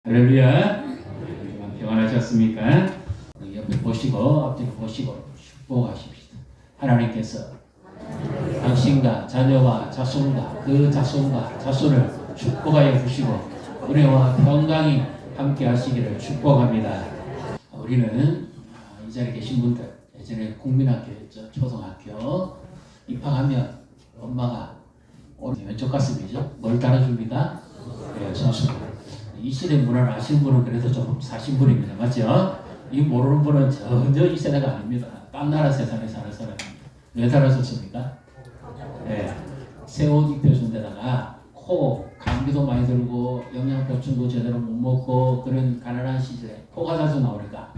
할렐루야. 평안하셨습니까? 옆에 보시고 앞뒤로 보시고 축복하십시다. 하나님께서 당신과 자녀와 자손과 그 자손과 자손을 축복하여 주시고 은혜와 평강이 함께 하시기를 축복합니다. 우리는 이 자리에 계신 분들 예전에 국민학교였죠. 초등학교 입학하면 엄마가 오늘 왼쪽 가슴이죠. 뭘 따라줍니까? 네, 손수. 이 시대 문화를 아시는 분은 그래도 좀 사신 분입니다. 맞죠? 이 모르는 분은 전혀 이 세대가 아닙니다. 딴 나라 세상에 사는 사람입니다. 왜 달아줬습니까? 네. 새 옷 입혀준 데다가 감기도 많이 들고 영양보충도 제대로 못 먹고 그런 가난한 시절에 코가 자주 나오니까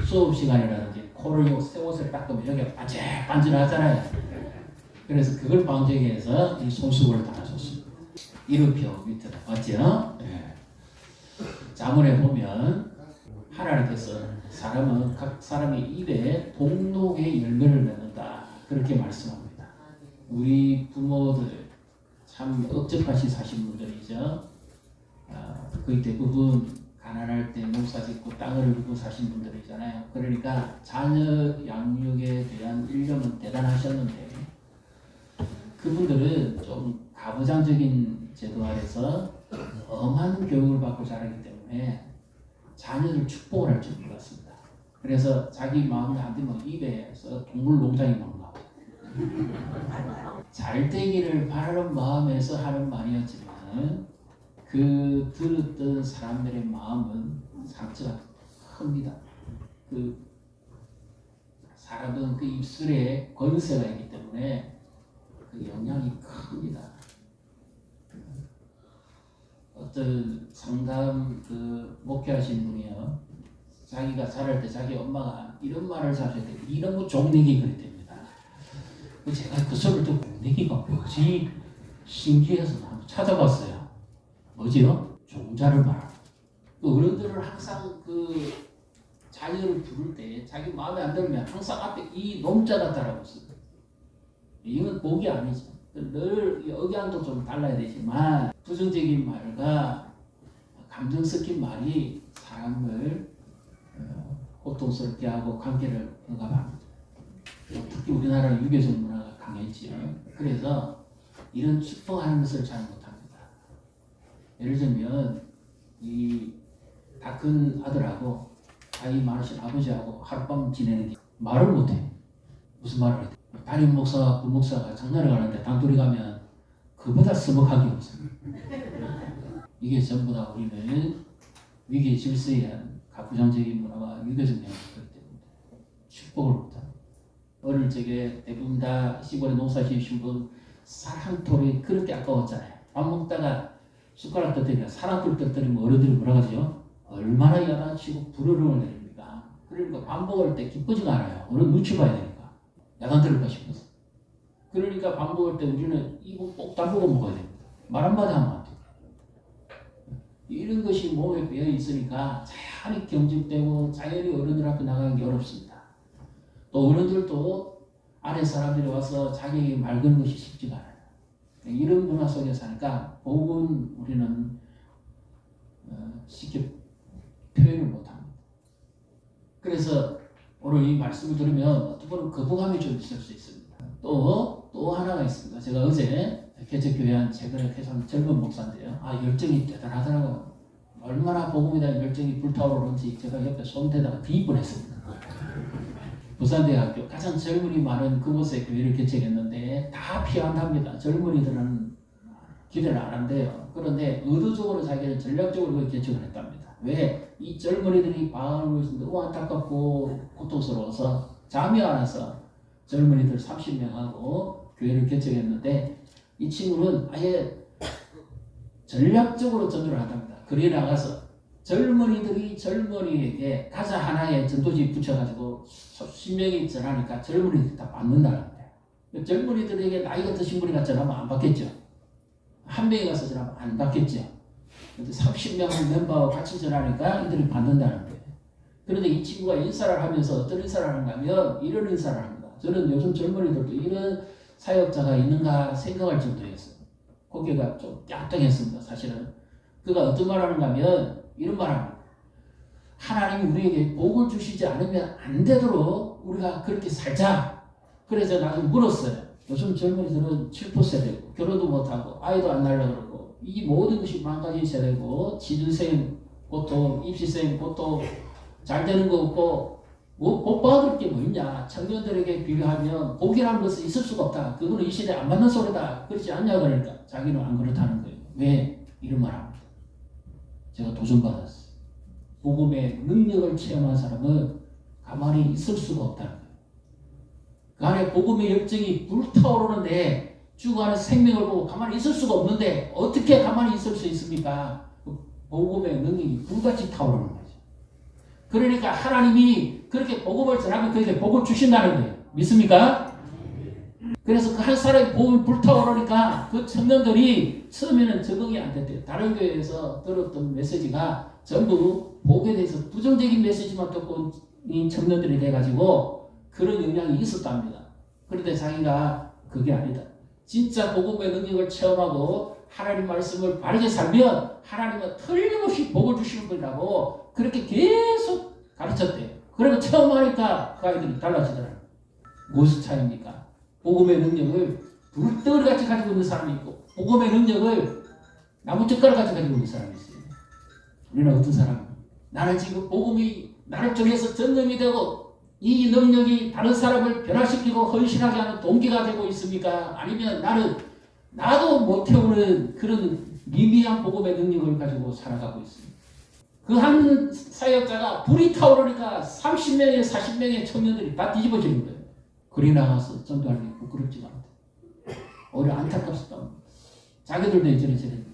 수업 시간이라든지 코를 새 옷을 닦으면 여기가 반질반질하잖아요. 그래서 그걸 방지하기 위해서 이 손수건을 달아줬습니다. 이름표 밑에다. 맞죠? 네. 자문에 보면 하나님께서 사람은 각 사람의 입에 동록의 열매를 맺는다 그렇게 말씀합니다. 우리 부모들 참 억적같이 사신 분들이죠. 거의 대부분 가난할 때 농사 짓고 땅을 울고 사신 분들이잖아요. 그러니까 자녀 양육에 대한 일념은 대단하셨는데 그분들은 좀 가부장적인 제도 아래서 엄한 교육을 받고 자라기 때문에 자녀를 축복을 할 줄 몰랐습니다. 그래서 자기 마음이 안 되면 입에서 동물 농장이 막 나와요. 잘 되기를 바라는 마음에서 하는 말이었지만 그 들었던 사람들의 마음은 상처가 큽니다. 그 사람은 그 입술에 권세가 있기 때문에 그 영향이 큽니다. 어떤 상담 목회하신 분이요. 자기가 자랄 때 자기 엄마가 이런 말을 자셔야 돼. 이런 종내기 그랬답니다. 제가 그 소리를 듣고 종내기가 뭐지? 신기해서 한번 찾아봤어요. 뭐지요? 종자를 말합니다. 어른들은 항상 그 자녀를 부를 때 자기 마음에 안 들면 항상 앞에 이 놈자가 따라고 있습니다. 이건 복이 아니죠. 늘 억양도 좀 달라야 되지만 부정적인 말과 감정 섞인 말이 사람을 고통스럽게 하고 관계를 억압합니다. 특히 우리나라는 유교적 문화가 강했지요. 그래서 이런 축복하는 것을 잘 못합니다. 예를 들면 이 다 큰 아들하고 나이 많으신 아버지하고 하룻밤 지내는 게 말을 못해. 무슨 말을 해? 담임 목사와 부목사가 장난을 가는데 단둘이 가면 그보다 서먹하게 없어요. 이게 전부 다 우리는 위기 질서에 대한 가부장적인 문화와 유교적 영향이기 때문에 축복을 못합니다. 어릴 적에 대부분 다 시골에 농사 지으신 분 쌀 한 톨이 그렇게 아까웠잖아요. 밥 먹다가 숟가락 떠뜨리면 쌀 한 톨 떠뜨리면 어른들이 뭐라 하죠? 얼마나 야단치고 불효령을 내립니까? 그러니까 밥 먹을 때 기쁘지가 않아요. 어른 눈치 봐야 되니까. 야단 들을까 싶어서. 그러니까 밥 먹을 때 우리는 입을 꼭 다물고 먹어야 됩니다. 말 한마디 하면 안 돼요. 이런 것이 몸에 배어 있으니까 자연히 경직되고 자연히 어른들 앞에 나가는 게 어렵습니다. 또 어른들도 아래 사람들이 와서 자기에게 말 거는 것이 쉽지가 않아요. 이런 문화 속에 사니까 복은 우리는 쉽게 표현을 못합니다. 그래서 오늘 이 말씀을 들으면 어떤 분은 거부감이 좀 있을 수 있습니다. 또 하나가 있습니다. 제가 어제 개척교회한 최근에 개척한 젊은 목사인데요. 열정이 대단하더라고요. 얼마나 복음에 대한 열정이 불타오르는지 제가 옆에 손대다가 뒤집을 했습니다. 부산대학교 가장 젊은이 많은 그곳에 교회를 개척했는데 다 피한답니다. 젊은이들은 기대를 안 한대요. 그런데 의도적으로 자기는 전략적으로 그 개척을 했답니다. 왜? 이 젊은이들이 마음을 너무 안타깝고 고통스러워서 잠이 안 와서 젊은이들 30명하고 교회를 개척했는데 이 친구는 아예 전략적으로 전도를 한답니다. 거리에 나가서 젊은이들이 젊은이에게 가자 하나의 전도지 붙여가지고 수십 명이 전하니까 젊은이들이 다 받는다는 거예요. 젊은이들에게 나이가 드신 분이 가서 전하면 안 받겠죠. 한 명이 가서 전하면 안 받겠죠. 30명 멤버와 같이 전하니까 이들이 받는다는 거예요. 그런데 이 친구가 인사를 하면서 어떤 인사를 하는가 하면 이런 인사를 합니다. 저는 요즘 젊은이들도 이런 사역자가 있는가 생각할 정도였어요. 고개가 좀 깍딱했습니다. 사실은 그가 어떤 말을 하는가 하면 이런 말합니다. 하나님이 우리에게 복을 주시지 않으면 안 되도록 우리가 그렇게 살자. 그래서 나도 물었어요. 요즘 젊은이들은 7% 세대고 결혼도 못하고 아이도 안 낳으려고 그러고 이 모든 것이 망가진 세대고 취준생 고통, 입시생 고통, 잘 되는 거 없고 복 받을 게 뭐 있냐. 청년들에게 비교하면 복이라는 것은 있을 수가 없다. 그거는 이 시대에 안 맞는 소리다. 그렇지 않냐 그러니까 자기는 안 그렇다는 거예요. 왜? 이런 말 합니다. 제가 도전받았어요. 복음의 능력을 체험한 사람은 가만히 있을 수가 없다는 거예요. 그 안에 복음의 열정이 불타오르는데 죽어가는 생명을 보고 가만히 있을 수가 없는데 어떻게 가만히 있을 수 있습니까? 복음의 능력이 불같이 타오르는 거죠. 그러니까 하나님이 그렇게 복음을 전하면 그에게 복을 주신다는 거예요. 믿습니까? 그래서 그 한 사람의 복음이 불타오르니까 그 청년들이 처음에는 적응이 안 됐대요. 다른 교회에서 들었던 메시지가 전부 복에 대해서 부정적인 메시지만 듣고 이 청년들이 돼가지고 그런 영향이 있었답니다. 그런데 자기가 그게 아니다. 진짜 복음의 능력을 체험하고 하나님 말씀을 바르게 살면 하나님은 틀림없이 복을 주시는 분이라고 그렇게 계속 가르쳤대요. 그리고 체험하니까 그 아이들이 달라지더라고요. 무슨 차이입니까? 복음의 능력을 불덩어리같이 가지고 있는 사람이 있고 복음의 능력을 나무젓가락같이 가지고 있는 사람이 있어요. 우리는 어떤 사람입니까? 나는 지금 복음이 나를 통해서 전염이 되고 이 능력이 다른 사람을 변화시키고 헌신하게 하는 동기가 되고 있습니까? 아니면 나도 못 태우는 그런 미미한 복음의 능력을 가지고 살아가고 있습니다. 그 한 사역자가 불이 타오르니까 30명의 40명의 청년들이 다 뒤집어지는 거예요. 그리 나가서 전도하는 게 부끄럽지가 않다. 오히려 안타깝습니다. 자기들도 이전에 저랬는데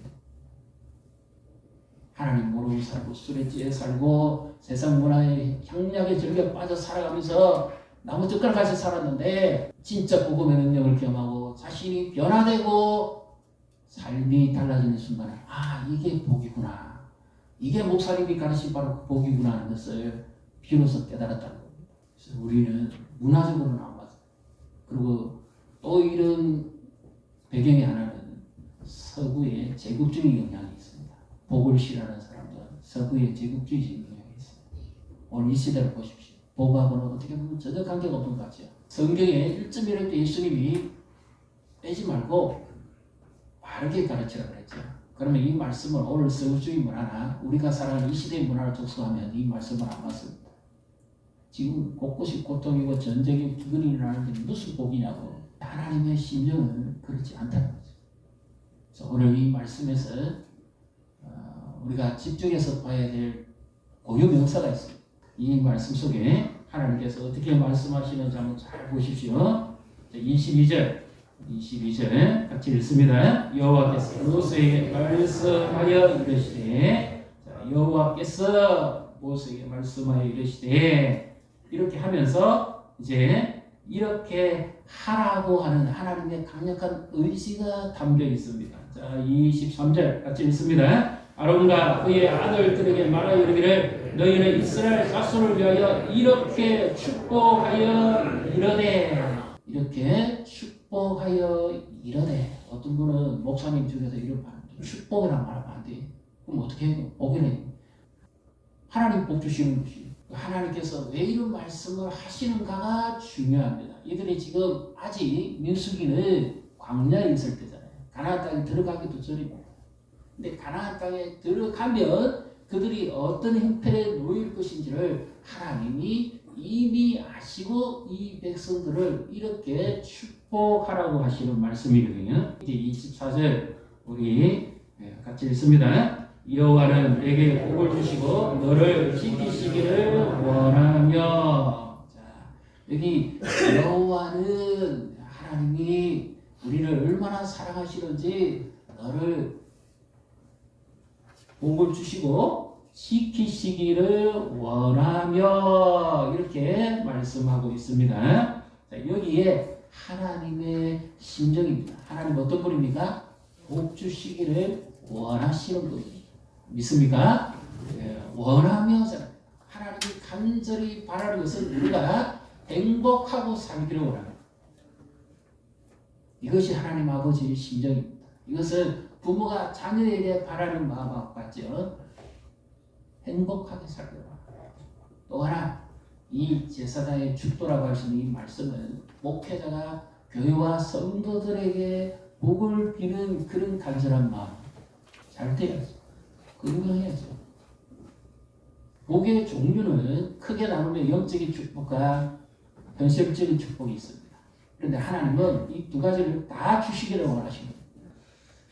하나님 모르고 살고 술에 찌에 살고 세상 문화의 향락에 즐겨 빠져 살아가면서 나무젓가락같이 살았는데 진짜 복음의 능력을 경험하고 자신이 변화되고 삶이 달라지는 순간에 이게 복이구나. 이게 목사님이 가르친 바로 복이구나 하는 것을 비로소 깨달았다는 겁니다. 그래서 우리는 문화적으로는 안 맞아요. 그리고 또 이런 배경이 하나는 서구의 제국주의 영향이 있습니다. 복을 싫어하는 사람들은 서구의 제국주의 영향이 있습니다. 오늘 이 시대를 보십시오. 복하고는 어떻게 보면 전혀 관계가 없는 것 같죠. 성경에 1.1할 때 예수님이 빼지 말고 바르게 가르치라고 그랬죠. 그러면 이 말씀을 오늘 서구주의 문화나 우리가 살아가는 이 시대의 문화를 접수하면 이 말씀을 안 맞습니다. 지금 곳곳이 고통이고 전쟁이 기근이 일어나는데 무슨 복이냐고. 하나님의 심정은 그렇지 않다는 거죠. 그래서 오늘 이 말씀에서 우리가 집중해서 봐야 될 고유 명사가 있습니다. 이 말씀 속에 하나님께서 어떻게 말씀하시는지 한번 잘 보십시오. 22절 같이 읽습니다. 여호와께서 모세에게 말씀하여 이르시되 여호와께서 모세에게 말씀하여 이르시되 이렇게 하면서 이제 이렇게 하라고 하는 하나님의 강력한 의지가 담겨 있습니다. 자, 23절 같이 읽습니다. 아론과 그의 아들들에게 말하여 이르기를 너희는 이스라엘 자손을 위하여 이렇게 축복하여 이르되 이렇게 축복하여 이르되 어떤 분은 목사님 중에서 이런 말 축복이란 말 하면 안 돼. 그럼 어떻게 해요? 복이네. 하나님 복 주시는 것이 하나님께서 왜 이런 말씀을 하시는가가 중요합니다. 이들이 지금 아직 민수기는 광야에 있을 때잖아요. 가나안 땅에 들어가기도 전입니다. 근데 가나안 땅에 들어가면 그들이 어떤 형편에 놓일 것인지를 하나님이 이미 아시고 이 백성들을 이렇게 축복하라고 하시는 말씀이거든요. 이제 24절 우리 같이 읽습니다. 여호와는 내게 복을 주시고 너를 지키시기를 원하며. 자, 여기 여호와는 하나님이 우리를 얼마나 사랑하시는지 너를 복을 주시고 지키시기를 원하며 이렇게 말씀하고 있습니다. 자, 여기에 하나님의 심정입니다. 하나님 어떤 분입니까? 복 주시기를 원하시는 분입니다. 믿습니까? 원하며 하나님이 간절히 바라는 것은 우리가 행복하고 살기를 원합니다. 이것이 하나님 아버지의 심정입니다. 이것은 부모가 자녀에게 바라는 마음과 같죠. 행복하게 살거라. 또 하나, 이 제사장의 축도라고 할 수 있는 이 말씀은 목회자가 교회와 성도들에게 복을 비는 그런 간절한 마음 잘 돼야죠. 건강해야죠. 복의 종류는 크게 나누면 영적인 축복과 현실적인 축복이 있습니다. 그런데 하나님은 이 두 가지를 다 주시기를 원하십니다.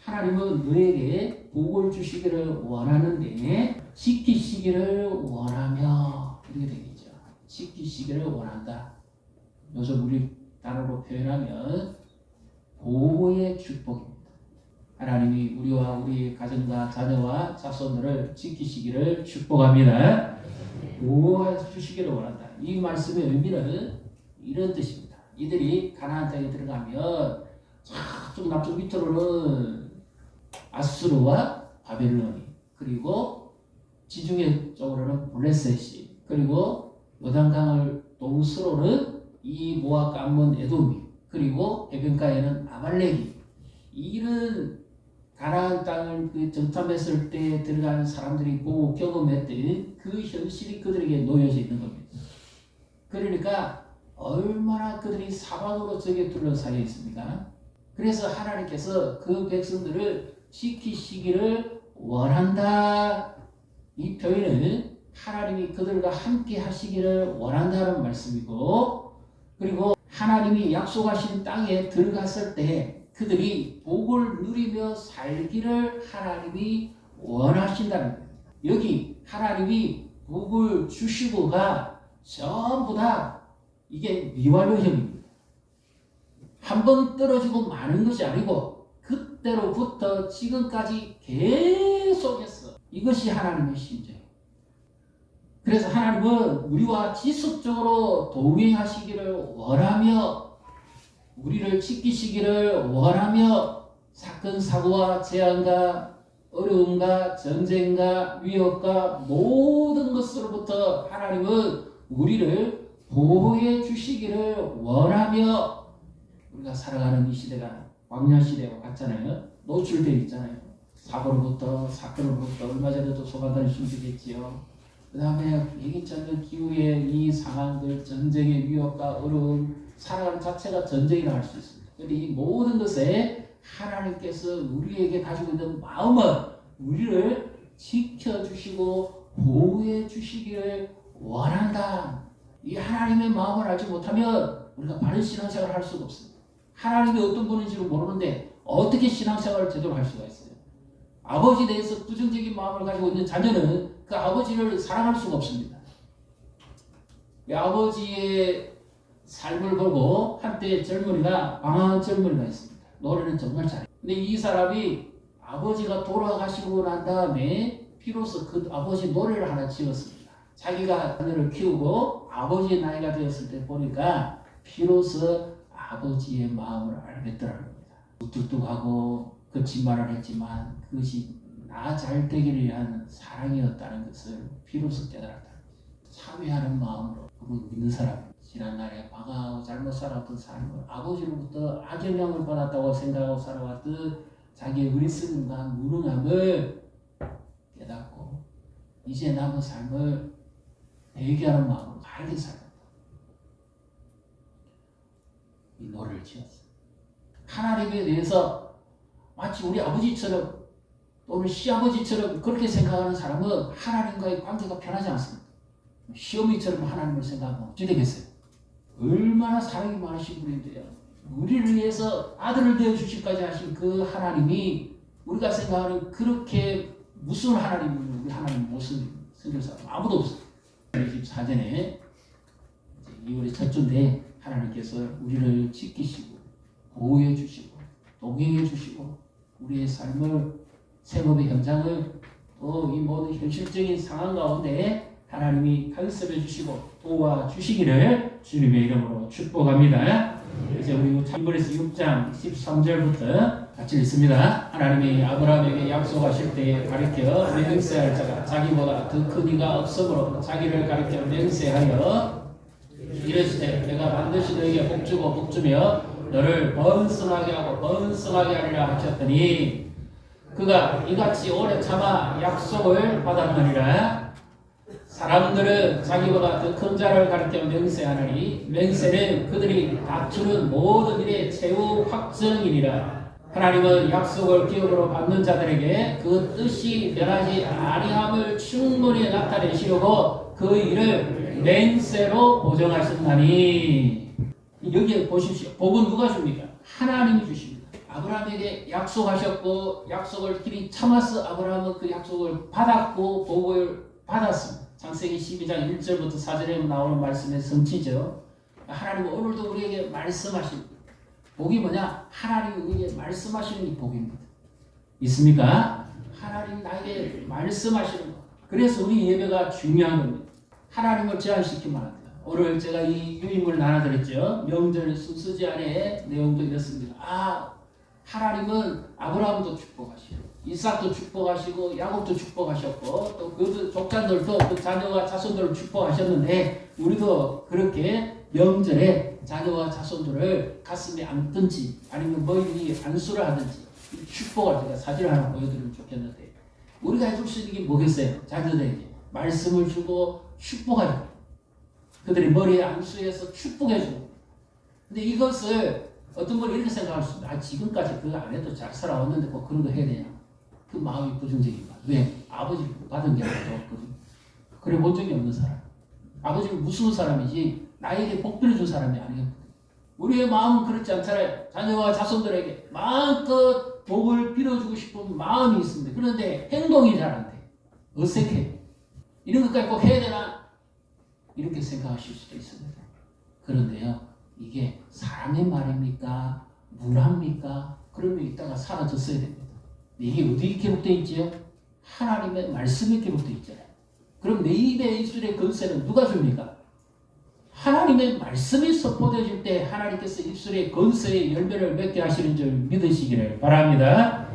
하나님은 너에게 복을 주시기를 원하는데 지키시기를 원하며 이렇게 되겠죠. 지키시기를 원한다. 요즘 우리 단어로 표현하면 보호의 축복입니다. 하나님이 우리와 우리 가정과 자녀와 자손들을 지키시기를 축복합니다. 보호해 주시기를 원한다. 이 말씀의 의미는 이런 뜻입니다. 이들이 가나안 땅에 들어가면 저쪽 남쪽 밑으로는 아수르와 바벨론이, 그리고 지중해 쪽으로는 블레셋이, 그리고 요단강을 동서로는 이 모압과 암몬 에돔이, 그리고 해변가에는 아말렉이, 이런 가나안 땅을 그 정탐했을 때 들어가는 사람들이 보고 경험했던 그 현실이 그들에게 놓여져 있는 겁니다. 그러니까 얼마나 그들이 사방으로 적에 둘러싸여 있습니까? 그래서 하나님께서 그 백성들을 지키시기를 원한다. 이 표현은 하나님이 그들과 함께 하시기를 원한다는 말씀이고, 그리고 하나님이 약속하신 땅에 들어갔을 때 그들이 복을 누리며 살기를 하나님이 원하신다는 거예요. 여기 하나님이 복을 주시고가 전부 다 이게 미완료형입니다. 한 번 떨어지고 마는 것이 아니고 그때로부터 지금까지 계속했어. 이것이 하나님의 심정이에요. 그래서 하나님은 우리와 지속적으로 동행하시기를 원하며 우리를 지키시기를 원하며 사건 사고와 재앙과 어려움과 전쟁과 위협과 모든 것으로부터 하나님은 우리를 보호해 주시기를 원하며, 우리가 살아가는 이 시대가 광야 시대와 같잖아요. 노출되어 있잖아요. 사고로부터 사건으로부터 얼마 전에도 소방관이 숨지겠지요. 그 다음에 예기치 않는 기후의 이 상황들, 전쟁의 위협과 어려움, 살아가는 자체가 전쟁이라 할 수 있습니다. 그런데 이 모든 것에 하나님께서 우리에게 가지고 있는 마음은 우리를 지켜주시고 보호해 주시기를 원한다. 이 하나님의 마음을 알지 못하면 우리가 바른 신앙생활을 할 수가 없습니다. 하나님이 어떤 분인지를 모르는데 어떻게 신앙생활을 제대로 할 수가 있어요? 아버지에 대해서 부정적인 마음을 가지고 있는 자녀는 그 아버지를 사랑할 수가 없습니다. 아버지의 삶을 보고 한때 젊은이가, 방황한 젊은이가 있습니다. 노래는 정말 잘해요. 근데 이 사람이 아버지가 돌아가시고 난 다음에 비로소 그 아버지 노래를 하나 지었습니다. 자기가 자녀를 키우고 아버지의 나이가 되었을 때 보니까 비로소 아버지의 마음을 알겠더라는 겁니다. 무뚝뚝하고 거친 말을 했지만 그것이 나 잘 되기를 위한 사랑이었다는 것을 비로소 깨달았다는 거죠. 참여하는 마음으로 그분 믿는 사람, 지난날에 방황하고 잘못 살았던 삶을 아버지로부터 악영향을 받았다고 생각하고 살아왔던 자기의 어리석음과 무능함을 깨닫고 이제 남은 삶을 회개하는 마음으로 바르게 살았다. 이 노래를 지었어요. 하나님에 대해서 마치 우리 아버지처럼 또는 시아버지처럼 그렇게 생각하는 사람은 하나님과의 관계가 편하지 않습니다. 시어머니처럼 하나님을 생각하면 어찌 되겠어요? 얼마나 사랑이 많으신 분인데요. 우리를 위해서 아들을 되어주시기까지 하신 그 하나님이 우리가 생각하는 그렇게 무슨 하나님이면 우리 하나님 무슨 생길 사람 아무도 없어요. 24전에 2월의 첫 주인데 하나님께서 우리를 지키시고 보호해 주시고 동행해 주시고 우리의 삶을 생업의 현장을 또 이 모든 현실적인 상황 가운데 하나님이 간섭해 주시고 도와주시기를 주님의 이름으로 축복합니다. 이제 우리 히브리서 6장 13절부터 같이 읽습니다. 하나님이 아브라함에게 약속하실 때에 가리켜 맹세할 자가 자기보다 더 큰 이가 없으므로 자기를 가리켜 맹세하여 이르시되 내가 반드시 너에게 복주고 복주며 너를 번성하게 하고 번성하게 하리라 하셨더니 그가 이같이 오래 참아 약속을 받았느니라. 사람들은 자기보다 더 큰 자를 가리켜 맹세하나니 맹세는 그들이 다투는 모든 일의 최후 확정이니라. 하나님은 약속을 기업으로 받는 자들에게 그 뜻이 변하지 아니함을 충분히 나타내시려고 그 일을 맹세로 보정하신다니. 여기 보십시오. 복은 누가 줍니까? 하나님이 주십니다. 아브라함에게 약속하셨고 약속을 길이 참아서 아브라함은 그 약속을 받았고 복을 받았습니다. 창세기 12장 1절부터 4절에 나오는 말씀의 성취죠. 하나님은 오늘도 우리에게 말씀하십니다. 복이 뭐냐? 하나님이 우리에게 말씀하시는 게 복입니다. 있습니까? 하나님 나에게 말씀하시는 것. 그래서 우리 예배가 중요한 겁니다. 하나님을 제한시키면 안 돼요. 오늘 제가 이 유임을 나눠드렸죠. 명절 순서지 안에 내용도 이렇습니다. 하나님은 아브라함도 축복하시고 이삭도 축복하시고 야곱도 축복하셨고 또 그 족장들도 그 자녀와 자손들을 축복하셨는데 우리도 그렇게 명절에 자녀와 자손들을 가슴에 안든지 아니면 머리 위에 안수를 하든지 축복을 제가 사진을 하나 보여드리면 좋겠는데 우리가 해줄 수 있는 게 뭐겠어요? 자녀들에게 말씀을 주고 축복하고 그들이 머리에 안수해서 축복해주고. 근데 이것을 어떤 분 이렇게 생각할 수 있습니다. 지금까지 그거 안 해도 잘 살아왔는데 꼭 그런 거 해야 되냐. 그 마음이 부정적인 거야. 왜? 아버지를 받은 게 없거든. 그래 본 적이 없는 사람. 아버지를 무서운 사람이지 나에게 복 빌어준 사람이 아니거든. 우리의 마음은 그렇지 않잖아요. 자녀와 자손들에게 마음껏 복을 빌어주고 싶은 마음이 있습니다. 그런데 행동이 잘 안 돼. 어색해. 이런 것까지 꼭 해야 되나? 이렇게 생각하실 수도 있습니다. 그런데요. 이게 사람의 말입니까? 문화입니까? 그러면 이따가 사라졌어야 됩니다. 이게 어디에 기록되어 있지요? 하나님의 말씀에 기록되어 있잖아요. 그럼 내 입의 입술의 건세는 누가 줍니까? 하나님의 말씀이 선포되어질 때 하나님께서 입술의 건세의 열매를 맺게 하시는 줄 믿으시기를 바랍니다.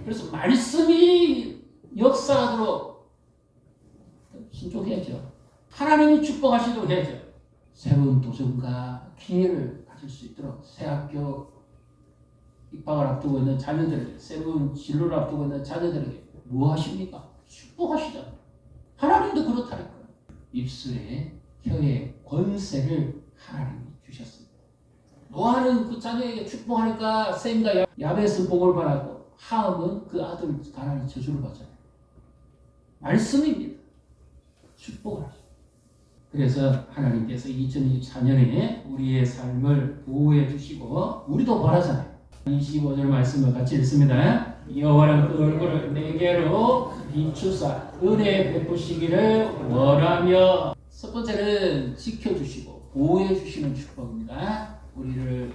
그래서 말씀이 역사하도록 신중해야죠. 하나님이 축복하시도록 해야죠. 새로운 도전과 기회를 가질 수 있도록 새학교 입학을 앞두고 있는 자녀들에게 새로운 진로를 앞두고 있는 자녀들에게 뭐 하십니까? 축복하시잖아요. 하나님도 그렇다니까요. 입술에 혀의 권세를 하나님이 주셨습니다. 노아는 그 자녀에게 축복하니까 셈과 야벳은 복을 받았고 함은 그 아들 가나안이 저주를 받잖아요. 말씀입니다. 축복을 하십니다. 그래서 하나님께서 2024년에 우리의 삶을 보호해 주시고 우리도 바라잖아요. 25절 말씀을 같이 읽습니다. 여호와는 그 얼굴을 내게로 비추사 은혜 베푸시기를 원하며. 첫 번째는 지켜주시고 보호해 주시는 축복입니다. 우리를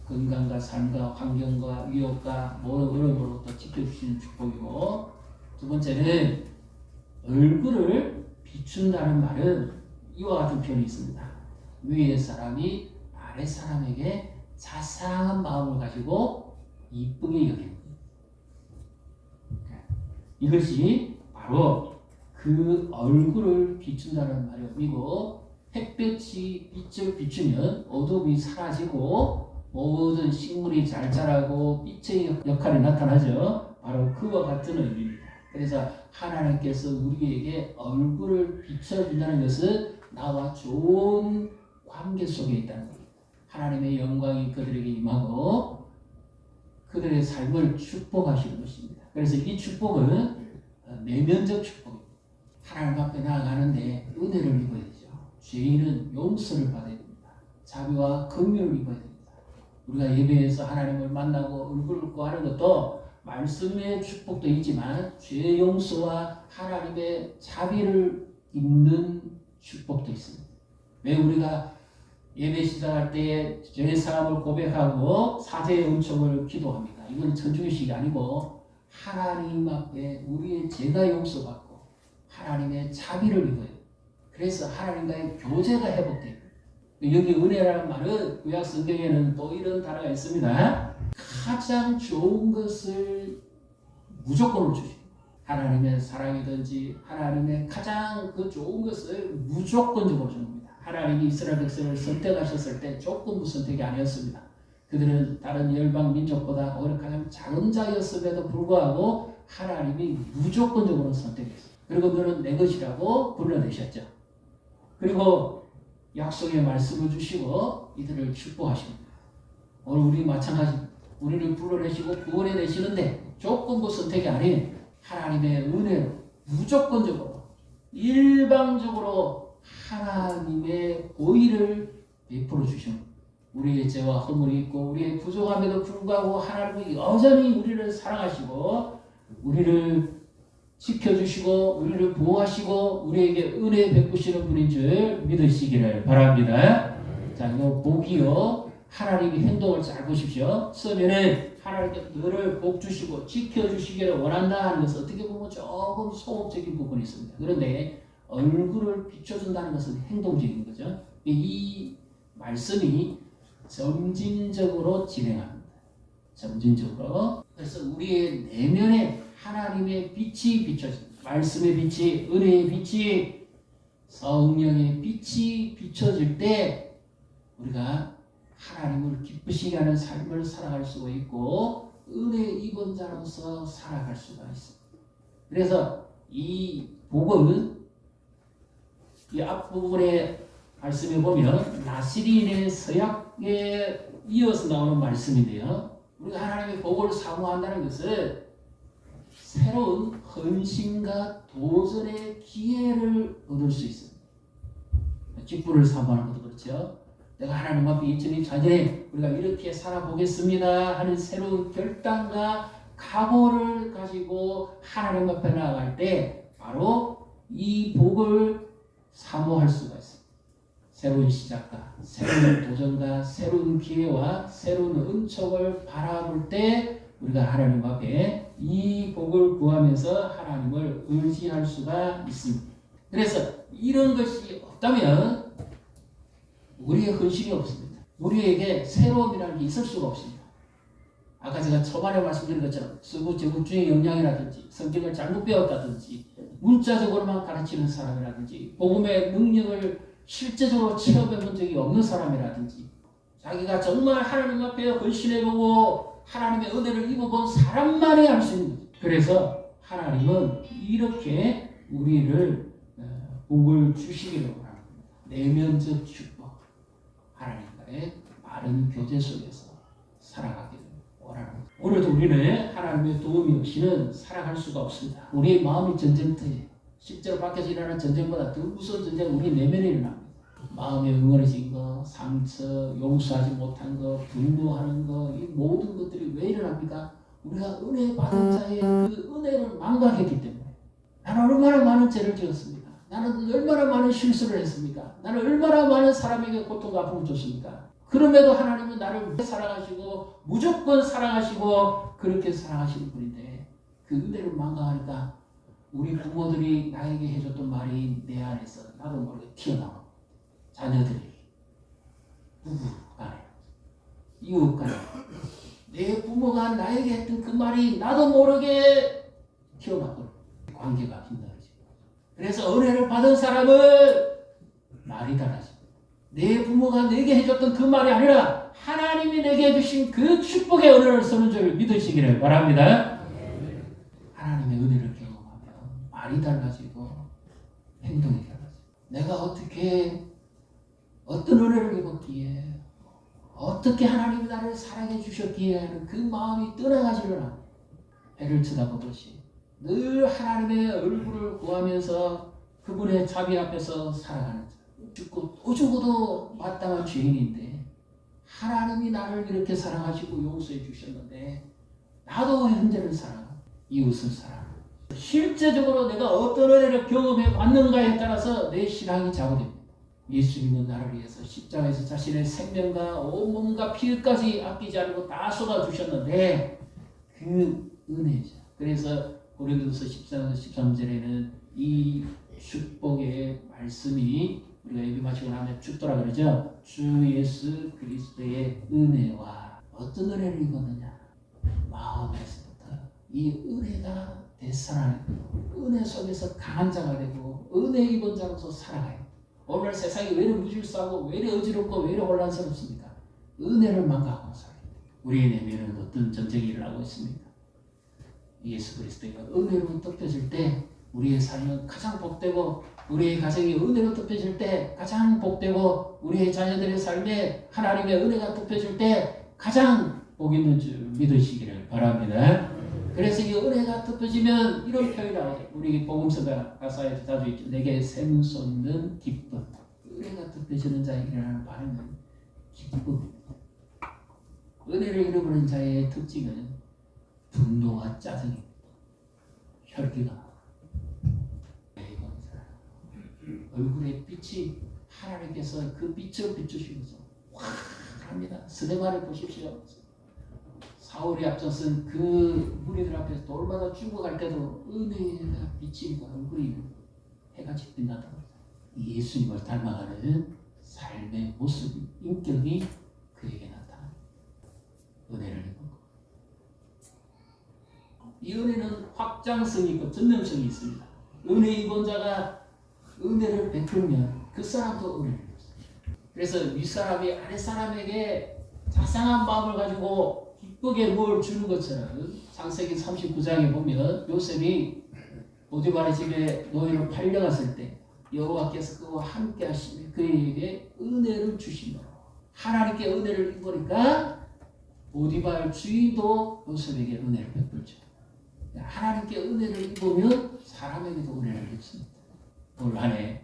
건강과 삶과 환경과 위협과 모든 어려움으로부터 지켜주시는 축복이고, 두 번째는 얼굴을 비춘다는 말은 이와 같은 표현이 있습니다. 위의 사람이 아래 사람에게 자상한 마음을 가지고 이쁘게 여깁니다. 이것이 바로 그 얼굴을 비춘다는 말이고, 햇볕이 빛을 비추면 어둠이 사라지고 모든 식물이 잘 자라고 빛의 역할이 나타나죠. 바로 그와 같은 의미입니다. 그래서 하나님께서 우리에게 얼굴을 비춰준다는 것은 나와 좋은 관계 속에 있다는 겁니다. 하나님의 영광이 그들에게 임하고 그들의 삶을 축복하시는 것입니다. 그래서 이 축복은 내면적 축복입니다. 하나님 앞에 나아가는데 은혜를 입어야 되죠. 죄인은 용서를 받아야 됩니다. 자비와 긍휼을 입어야 됩니다. 우리가 예배에서 하나님을 만나고 얼굴을 뵙고 하는 것도 말씀의 축복도 있지만 죄 용서와 하나님의 자비를 입는 축복도 있습니다. 왜 우리가 예배 시작할 때에 죄 사함을 고백하고 사죄의 은총을 기도합니다. 이건 천주교식이 아니고 하나님 앞에 우리의 죄가 용서받고 하나님의 자비를 입어요. 그래서 하나님과의 교제가 회복돼요. 여기 은혜라는 말은 구약 성경에는 또 이런 단어가 있습니다. 가장 좋은 것을 무조건으로 주십니다. 하나님의 사랑이든지 하나님의 가장 그 좋은 것을 무조건적으로 줍니다. 하나님이 이스라엘 백성을 선택하셨을 때 조건부 선택이 아니었습니다. 그들은 다른 열방 민족보다 오히려 가장 작은 자였음에도 불구하고 하나님이 무조건적으로 선택했어요. 그리고 너는 내 것이라고 불러내셨죠. 그리고 약속의 말씀을 주시고 이들을 축복하십니다. 오늘 우리 마찬가지 우리를 불러내시고 구원해 내시는데 조건부 선택이 아닌 하나님의 은혜로 무조건적으로 일방적으로 하나님의 보의를 베풀어 주십니다. 우리의 죄와 허물이 있고 우리의 부족함에도 불구하고 하나님이 여전히 우리를 사랑하시고 우리를 지켜주시고 우리를 보호하시고 우리에게 은혜 베푸시는 분인 줄 믿으시기를 바랍니다. 자, 이 복이요. 하나님의 행동을 잘 보십시오. 처음에는 하나님께 너를 복 주시고 지켜주시기를 원한다 하는 것은 어떻게 보면 조금 소극적인 부분이 있습니다. 그런데 얼굴을 비춰준다는 것은 행동적인 거죠. 이 말씀이 점진적으로 진행합니다. 점진적으로. 그래서 우리의 내면에 하나님의 빛이 비춰집니다. 말씀의 빛이, 은혜의 빛이, 성령의 빛이 비춰질 때 우리가 하나님을 기쁘시게 하는 삶을 살아갈 수가 있고 은혜 입은 자로서 살아갈 수가 있습니다. 그래서 이 복은 이 앞부분에 말씀에 보면 나시린의 서약에 이어서 나오는 말씀인데요. 우리가 하나님의 복을 사모한다는 것은 새로운 헌신과 도전의 기회를 얻을 수 있습니다. 직분을 사모하는 것도 그렇죠. 내가 하나님 앞에 2024년에 우리가 이렇게 살아보겠습니다 하는 새로운 결단과 각오를 가지고 하나님 앞에 나아갈 때 바로 이 복을 사모할 수가 있습니다. 새로운 시작과 새로운 도전과 새로운 기회와 새로운 은총을 바라볼 때 우리가 하나님 앞에 이 복을 구하면서 하나님을 의지할 수가 있습니다. 그래서 이런 것이 없다면 우리의 헌신이 없습니다. 우리에게 새로움이라는 게 있을 수가 없습니다. 아까 제가 초반에 말씀드린 것처럼 서구제국주의 영향이라든지 성경을 잘못 배웠다든지 문자적으로만 가르치는 사람이라든지 복음의 능력을 실제적으로 체험해 본 적이 없는 사람이라든지 자기가 정말 하나님 앞에 헌신해보고 하나님의 은혜를 입어본 사람만이 할 수 있는 거죠. 그래서 하나님은 이렇게 우리를 복을 주시기를 원합니다. 내면적 축복, 하나님과의 바른 교제 속에서 살아가기를 원하는 거죠. 오늘도 우리는 하나님의 도움이 없이는 살아갈 수가 없습니다. 우리의 마음이 전쟁터예요. 실제로 밖에서 일어나는 전쟁보다 더 무서운 전쟁은 우리 내면에 일어납니다. 마음에 응어리진 거, 상처, 용서하지 못한 거, 분노하는 거, 이 모든 것들이 왜 일어납니까? 우리가 은혜 받은 자의 그 은혜를 망각했기 때문에. 나는 얼마나 많은 죄를 지었습니까? 나는 얼마나 많은 실수를 했습니까? 나는 얼마나 많은 사람에게 고통과 아픔을 줬습니까? 그럼에도 하나님은 나를 사랑하시고 무조건 사랑하시고 그렇게 사랑하시는 분인데 그 은혜를 망각하니까 우리 부모들이 나에게 해줬던 말이 내 안에서 나도 모르게 튀어나와. 자녀들이, 부부 간에, 이웃 간에 내 부모가 나에게 했던 그 말이 나도 모르게 튀어나와. 관계가 힘들어지고. 그래서 은혜를 받은 사람은 말이 달라집니다. 내 부모가 내게 해줬던 그 말이 아니라 하나님이 내게 해주신 그 축복의 은혜를 쓰는 줄 믿으시기를 바랍니다. 하나님의 은혜를 경험하면 말이 달라지고 행동이 달라지고 내가 어떤 은혜를 입었기에 어떻게 하나님이 나를 사랑해 주셨기에 하는 그 마음이 떠나가지를 않아요. 해를 쳐다보듯이 늘 하나님의 얼굴을 구하면서 그분의 자비 앞에서 살아가는 자. 죽고 또 죽어도 마땅한 죄인인데 하나님이 나를 이렇게 사랑하시고 용서해 주셨는데 나도 현재를 사랑하고 이웃을 사랑하고 실제적으로 내가 어떤 은혜를 경험해 왔는가에 따라서 내 신앙이 좌우됩니다. 예수님은 나를 위해서 십자가에서 자신의 생명과 온몸과 피까지 아끼지 않고 다 쏟아주셨는데 그 은혜죠. 그래서 고린도서 14장 13절에는 이 축복의 말씀이 우리가 예배 마치고 나면 죽더라 그러죠. 주 예수 그리스도의 은혜와 어떤 은혜를 입었느냐 마음에서부터 이 은혜가 되살아나고 은혜 속에서 강한 자가 되고 은혜 입은 자로서 살아가요. 오늘 세상이 왜 이렇게 무질서하고 왜 이렇게 어지럽고 왜 이렇게 혼란스럽습니까? 은혜를 망각하고 살아요. 우리의 내면은 어떤 전쟁이 일어나고 있습니까? 예수 그리스도가 은혜로 덮여질 때 우리의 삶은 가장 복되고 우리의 가정이 은혜로 덮여질 때 가장 복되고 우리의 자녀들의 삶에 하나님의 은혜가 덮여질 때 가장 복 있는 줄 믿으시기를 바랍니다. 그래서 이 은혜가 덮여지면 이런 표현이 나오죠. 우리 복음서가 가사에 자주 있죠. 내게 샘솟는 기쁨. 은혜가 덮여지는 자에게라는 말은 기쁨입니다. 은혜를 잃어버린 자의 특징은 분노와 짜증입니다. 혈기가 얼굴에 빛이 하나님께서 그 빛을 비추시면서 확합니다. 스데반을 보십시오. 사울이 앞서선 그 무리들 앞에서 돌마다 죽어갈 때도 은혜가 비치고 얼굴이 해같이 빛난다. 예수님을 닮아가는 삶의 모습, 인격이 그에게 나타납니다. 은혜를 입은 것. 이 은혜는 확장성이 있고 전능성이 있습니다. 은혜 입은 자가 은혜를 베풀면 그 사람도 은혜를 입습니다. 그래서 윗사람이 아랫사람에게 자상한 마음을 가지고 기쁘게 뭘 주는 것처럼 창세기 39장에 보면 요셉이 보디발의 집에 노예로 팔려갔을 때 여호와께서 그와 함께 하시며 그에게 은혜를 주시므로 하나님께 은혜를 입으니까 보디발 주인도 요셉에게 은혜를 베풀죠. 하나님께 은혜를 입으면 사람에게도 은혜를 입습니다. 올 한 해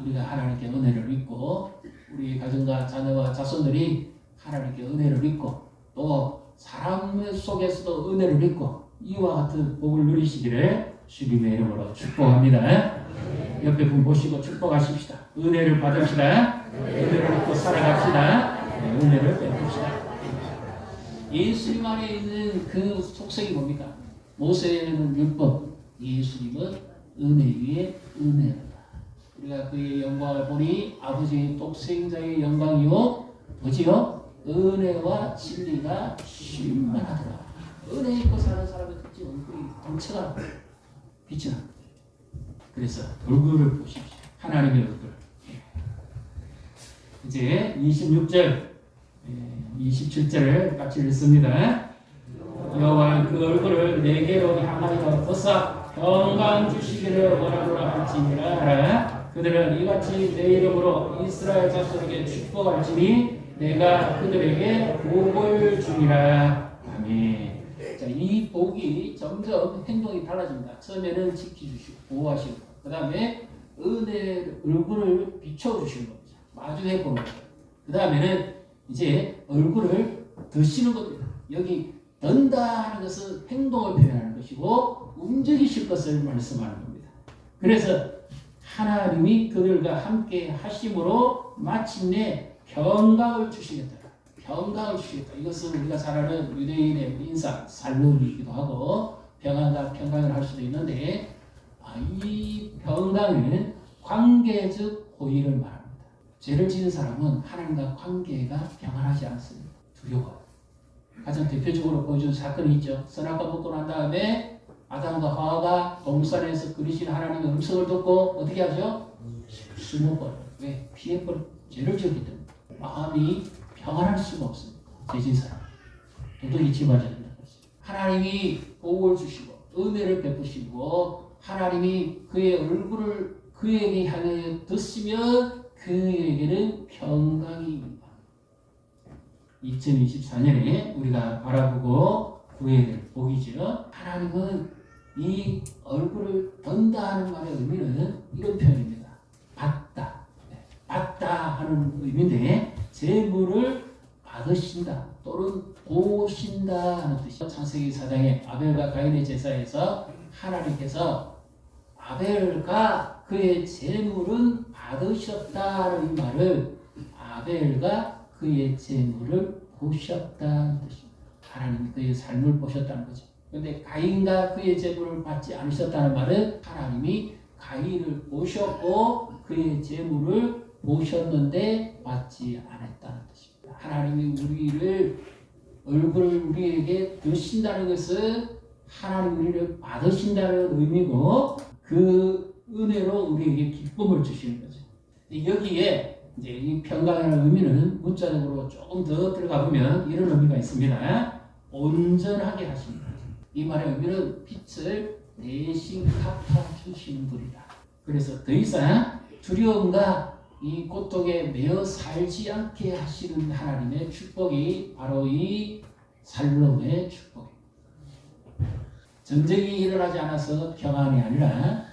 우리가 하나님께 은혜를 입고 우리 가정과 자녀와 자손들이 하나님께 은혜를 입고 또 사람 속에서도 은혜를 입고 이와 같은 복을 누리시기를 주님의 이름으로 축복합니다. 옆에 분 보시고 축복하십시다. 은혜를 받읍시다. 은혜를 입고 살아갑시다. 은혜를 베풉시다. 예수님 안에 있는 그 속성이 뭡니까? 모세는 율법, 예수님은 은혜 위에 은혜다. 우리가 그의 영광을 보니 아버지의 독생자의 영광이요 뭐지요? 은혜와 진리가 충만하더라. 은혜 입고 사는 사람의 특징 얼굴이 덩치가 빛이 납니다. 그래서 얼굴을 보십시오. 하나님의 얼굴. 이제 26절 27절을 같이 읽습니다. 여호와는 그 얼굴을 내게로 향하여 보사 평강 주시기를 원하노라 할지니라 하라. 그들은 이같이 내 이름으로 이스라엘 자손에게 축복할지니 내가 그들에게 복을 주리라. 아멘. 자, 이 복이 점점 행동이 달라집니다. 처음에는 지켜주시고 보호하시고 그 다음에 은혜 얼굴을 비춰주시는 겁니다. 마주해 보는 거죠. 그 다음에는 이제 얼굴을 드시는 겁니다. 여기 든다 하는 것은 행동을 표현하는 것이고 움직이실 것을 말씀하는 겁니다. 그래서 하나님이 그들과 함께 하심으로 마침내 평강을 주시겠다. 평강을 주시겠다. 이것은 우리가 잘 아는 유대인의 인사, 살론이기도 하고 평안과 평강을 할 수도 있는데 이 평강은 관계적 호의를 말합니다. 죄를 지은 사람은 하나님과 관계가 평안하지 않습니다. 두려워요. 가장 대표적으로 보여준 사건이 있죠. 선악과 먹고 난 다음에 아담과 하와가 동산에서 그리신 하나님의 음성을 듣고 어떻게 하죠? 숨어버려요. 왜? 피해버려. 죄를 지었기 때문에. 마음이 평안할 수가 없습니다. 죄진 사람. 도덕이 지어져야 된다는 거죠. 하나님이 복을 주시고 은혜를 베푸시고 하나님이 그의 얼굴을 그에게 향해 드시면 그에게는 평강이 임합니다. 2024년에 우리가 바라보고 구해야 될 복이죠. 하나님은 이 얼굴을 든다 하는 말의 의미는 이런 표현입니다. 받다. 받다 하는 의미인데 재물을 받으신다 또는 보신다 하는 뜻이죠. 창세기 4장에 아벨과 가인의 제사에서 하나님께서 아벨과 그의 재물은 받으셨다는 말을 아벨과 그의 재물을 보셨다는 뜻입니다. 하나님이 그의 삶을 보셨다는 거죠. 그런데 가인과 그의 재물을 받지 않으셨다는 말은 하나님이 가인을 보셨고 그의 재물을 보셨는데 받지 않았다는 뜻입니다. 하나님이 우리를 얼굴을 우리에게 드신다는 것은 하나님 우리를 받으신다는 의미고 그 은혜로 우리에게 기쁨을 주시는 거죠. 여기에 이제 이 평강이라는 의미는 문자적으로 조금 더 들어가 보면 이런 의미가 있습니다. 온전하게 하십니다. 이 말의 의미는 빛을 대신 갚아주시는 분이다. 그래서 더 이상 두려움과 이 고통에 매여 살지 않게 하시는 하나님의 축복이 바로 이 살롬의 축복입니다. 전쟁이 일어나지 않아서 평안이 아니라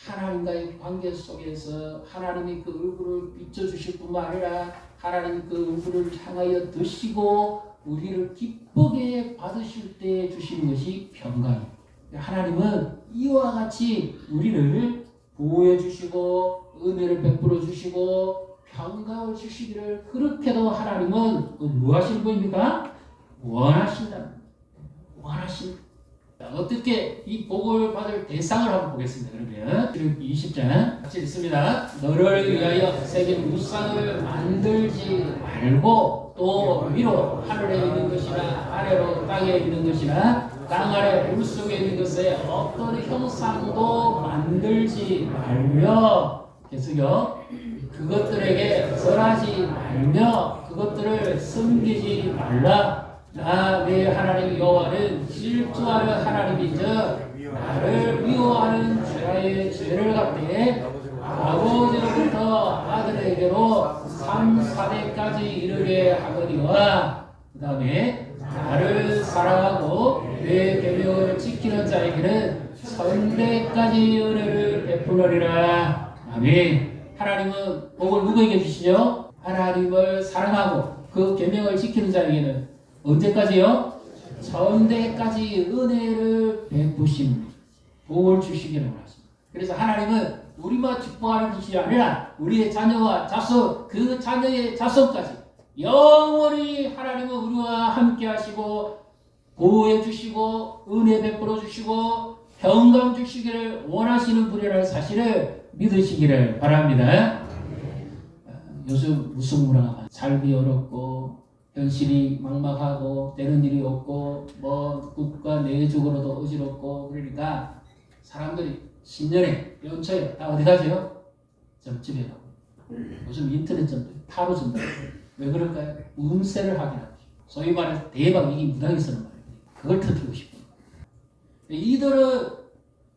하나님과의 관계 속에서 하나님이 그 얼굴을 비춰주실 뿐만 아니라 하나님이 그 얼굴을 향하여 드시고 우리를 기쁘게 받으실 때 주시는 것이 평강입니다. 하나님은 이와 같이 우리를 보호해 주시고 은혜를 베풀어 주시고 평강을 주시기를 그렇게도 하나님은 무엇하시는 분입니까? 원하신다. 원하신다. 어떻게 이 복을 받을 대상을 한번 보겠습니다. 그러면 20장 같이 읽습니다. 너를 위하여 새긴 우상을 만들지 말고 또 위로 하늘에 있는 것이나 아래로 땅에 있는 것이나 땅 아래 물속에 있는 것에 어떤 형상도 만들지 말며 계속요. 그것들에게 절하지 말며 그것들을 섬기지 말라. 나 내 하나님 여호와는 질투하는 하나님이자 나를 미워하는 죄의 죄를 갚되 아버지로부터 아들에게로 3, 4대까지 이르게 하거니와 그 다음에 나를 사랑하고 내 계명을 지키는 자에게는 1000대까지 은혜를 베푸느니라. 아멘. 하나님은 복을 누구에게 주시죠? 하나님을 사랑하고 그 계명을 지키는 자에게는 언제까지요? 1000대까지 은혜를 베푸신 복을 주시기를 원하십니다. 그래서 하나님은 우리만 축복하는 것이 아니라 우리의 자녀와 자손, 그 자녀의 자손까지 영원히 하나님은 우리와 함께 하시고 보호해 주시고 은혜 베풀어 주시고 평강 주시기를 원하시는 분이라는 사실을 믿으시기를 바랍니다. 요즘 무슨 문화가 살기 어렵고 현실이 막막하고 되는 일이 없고 뭐 국가 내적으로도 어지럽고 그러니까 사람들이 신년에 연초에 다 어디 가죠? 점집에 가고 요즘 인터넷 점집, 타로 점집 왜 그럴까요? 운세를 확인하고 소위 말해서 대박 이기 무당이 쓰는 말이에요. 그걸 터뜨리고 싶어요. 이들은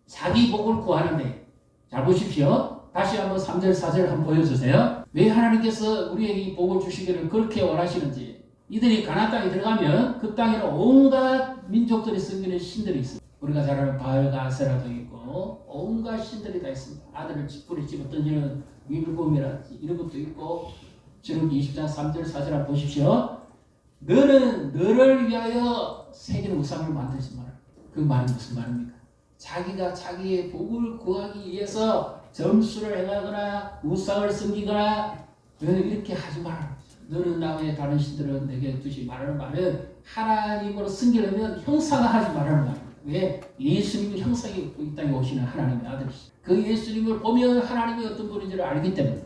자기 복을 구하는데 잘 보십시오. 다시 한번 3절 4절 한번 보여주세요. 왜 하나님께서 우리에게 이 복을 주시기를 그렇게 원하시는지. 이들이 가나안 땅에 들어가면 그 땅에는 온갖 민족들이 섬기는 신들이 있습니다. 우리가 잘 아는 바알과 아세라도 있고 온갖 신들이 다 있습니다. 아들을 쥐뿔이 집어 던지는 위불곰이라든지 이런 것도 있고 지금 20장 3절 4절 한번 보십시오. 너는 너를 위하여 새긴 우상을 만들지 마라. 그 말은 무슨 말입니까? 자기가 자기의 복을 구하기 위해서 점수를 행하거나 우상을 섬기거나 이렇게 하지 마라. 너는 나 외에 다른 신들은 내게 두지 말라는 말은 하나님으로 섬기려면 형상화하지 말라는 말입니다. 왜? 예수님은 형상이 없고 이 땅에 오시는 하나님의 아들이시죠. 그 예수님을 보면 하나님이 어떤 분인지를 알기 때문에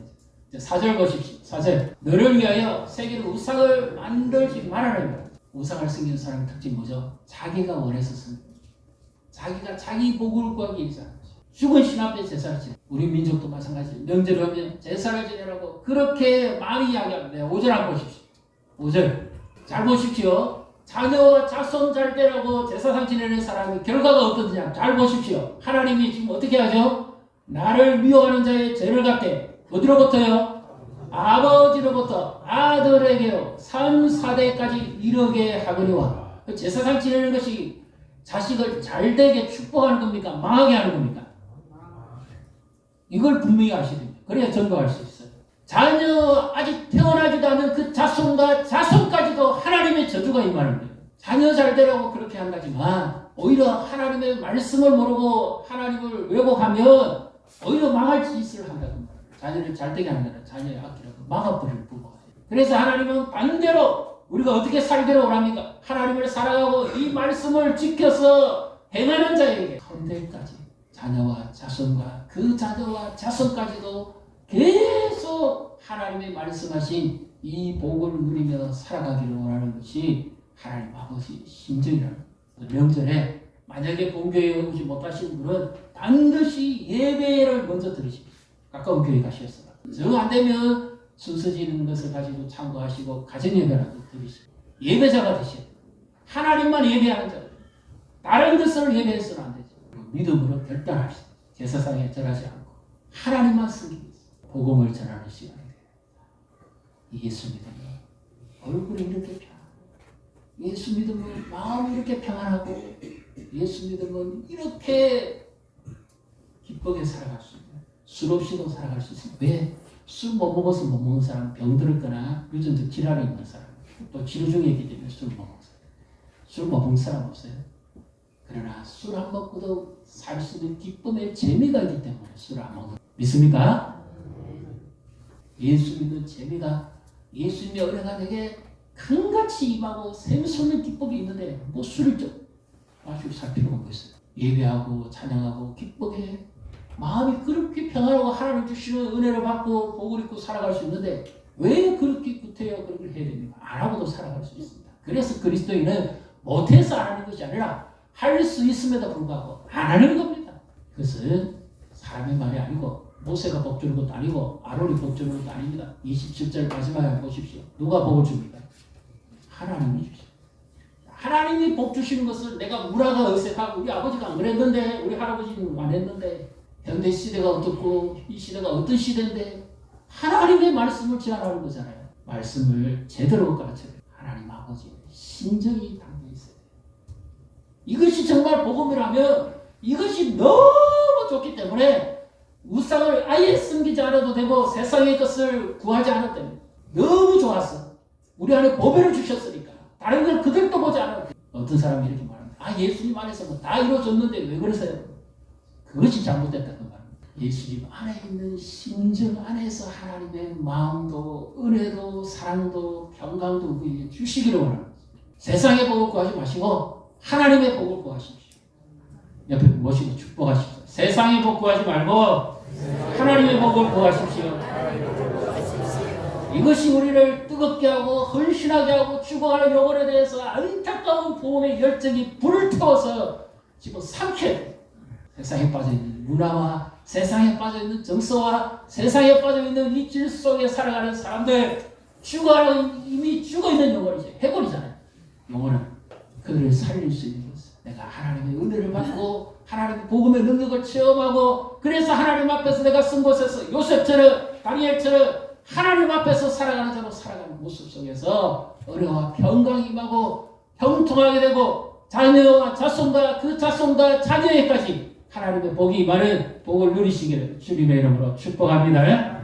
4절 보십시오. 4절 너를 위하여 새긴 우상을 만들지 말라는 거예요. 우상을 섬기는 사람의 특징이 뭐죠? 자기가 원해서 섬깁니다. 자기가 자기 복을 구하기 위해서 죽은 신 앞에 제사를 지내. 우리 민족도 마찬가지예요. 명절을 하면 제사를 지내라고 그렇게 많이 이야기합니다. 5절 한번 보십시오. 5절 잘 보십시오. 자녀와 자손 잘 되라고 제사상 지내는 사람이 결과가 어떠냐 잘 보십시오. 하나님이 지금 어떻게 하죠? 나를 미워하는 자의 죄를 갚되 어디로부터요? 아버지로부터 아들에게로 3, 4대까지 이르게 하거니와. 제사상 지내는 것이 자식을 잘되게 축복하는 겁니까? 망하게 하는 겁니까? 이걸 분명히 아셔야 됩니다. 그래야 전도할 수 있어요. 자녀 아직 태어나지도 않은 그 자손과 자손까지도 하나님의 저주가 임하는 거예요. 자녀 잘 되라고 그렇게 한다지만 오히려 하나님의 말씀을 모르고 하나님을 왜곡하면 오히려 망할 짓을 한다는 거예요. 자녀를 잘되게 하는 거는 자녀의 악기라고 막아버릴 부부가 돼요. 그래서 하나님은 반대로 우리가 어떻게 살기를 원합니까? 하나님을 사랑하고 이 말씀을 지켜서 행하는 자에게 선대까지 자녀와 자손과 그 자녀와 자손까지도 계속 하나님의 말씀하신 이 복을 누리며 살아가기를 원하는 것이 하나님 아버지 심정이라는 거예요. 명절에 만약에 본교회에 오지 못하신 분은 반드시 예배를 먼저 드리십시오. 가까운 교회 가셔서 정 안되면 순서 지는 것을 가지고 참고하시고 가정예배라도 드리십시오. 예배자가 되셔야 돼요. 하나님만 예배하는 자. 다른 것을 예배해서는 안 되죠. 믿음으로 결단하시오. 제사상에 절하지 않고 하나님만 섬기겠습니다. 복음을 전하는 시간이 돼요. 예수 믿으면 얼굴이 이렇게 평안하고, 예수 믿으면 마음이 이렇게 평안하고, 예수 믿으면 이렇게 기쁘게 살아갈 수 있어요. 술 없이도 살아갈 수 있어요. 왜? 술 못 먹어서 못 먹는 사람, 병들었거나 유전적 질환이 있는 사람, 또 치료 중에 있기 때문에 술 못 먹어요. 술 못 먹는 사람 없어요. 그러나 술 안 먹고도 살 수 있는 기쁨의 재미가 있기 때문에 술을 안 먹는. 믿습니까? 예수 믿는 재미가, 예수님의 은혜가 내게 큰같이 임하고 샘솟는 기쁨이 있는데 뭐 술을 좀 마시고 살 필요가 뭐 있어요? 예배하고 찬양하고 기쁘게 마음이 그렇게 평안하고 하나님 주시는 은혜를 받고 복을 입고 살아갈 수 있는데 왜 그렇게 구태여 그렇게 해야 됩니까? 안 하고도 살아갈 수 있습니다. 그래서 그리스도인은 못해서 안 하는 것이 아니라 할 수 있음에도 불구하고 안 하는 겁니다. 그것은 사람의 말이 아니고 모세가 복 주는 것도 아니고 아론이 복 주는 것도 아닙니다. 27절 마지막에 보십시오. 누가 복을 줍니까? 하나님이 주십니다. 하나님이 복 주시는 것을 내가 문화가 어색하고 우리 아버지가 안 그랬는데 우리 할아버지는 안 했는데 현대 시대가 어떻고 이 시대가 어떤 시대인데 하나님의 말씀을 제안하는 거잖아요. 말씀을 제대로 가르쳐요. 하나님 아버지의 심정이 담겨 있어요. 이것이 정말 복음이라면 이것이 너무 좋기 때문에 우상을 아예 숨기지 않아도 되고 세상의 것을 구하지 않아도 됩니다. 너무 좋았어. 우리 안에 보배를 주셨으니까 다른 걸 그들도 보지 않아도 돼요. 어떤 사람이 이렇게 말합니다. 아, 예수님 안에서 뭐 다 이루어졌는데 왜 그러세요? 그것이 잘못됐다는 말입니다. 예수님 안에 있는 심정 안에서 하나님의 마음도 은혜도 사랑도 평강도 우리에게 주시기를 원합니다. 세상의 복을 구하지 마시고 하나님의 복을 구하십시오. 옆에 모시고 축복하십시오. 세상의 복 구하지 말고 하나님의 복을 구하십시오. 이것이 우리를 뜨겁게 하고 헌신하게 하고 죽어가는 영혼에 대해서 안타까운 복음의 열정이 불을 태워서 지금 삼켜야 돼요. 세상에 빠져있는 문화와 세상에 빠져있는 정서와 세상에 빠져있는 이 질 속에 살아가는 사람들, 이미 죽어있는 영혼이죠. 해골이잖아요. 영혼은 그들을 살릴 수 있는 것은 내가 하나님의 은혜를 받고 하나님의 복음의 능력을 체험하고 그래서 하나님 앞에서 내가 쓴 곳에서 요셉처럼 다니엘처럼 하나님 앞에서 살아가는 자로 살아가는 모습 속에서 은혜와 평강이 임하고 형통하게 되고 자녀와 자손과 그 자손과 자녀에까지 하나님의 복이 임하는 복을 누리시기를 주님의 이름으로 축복합니다.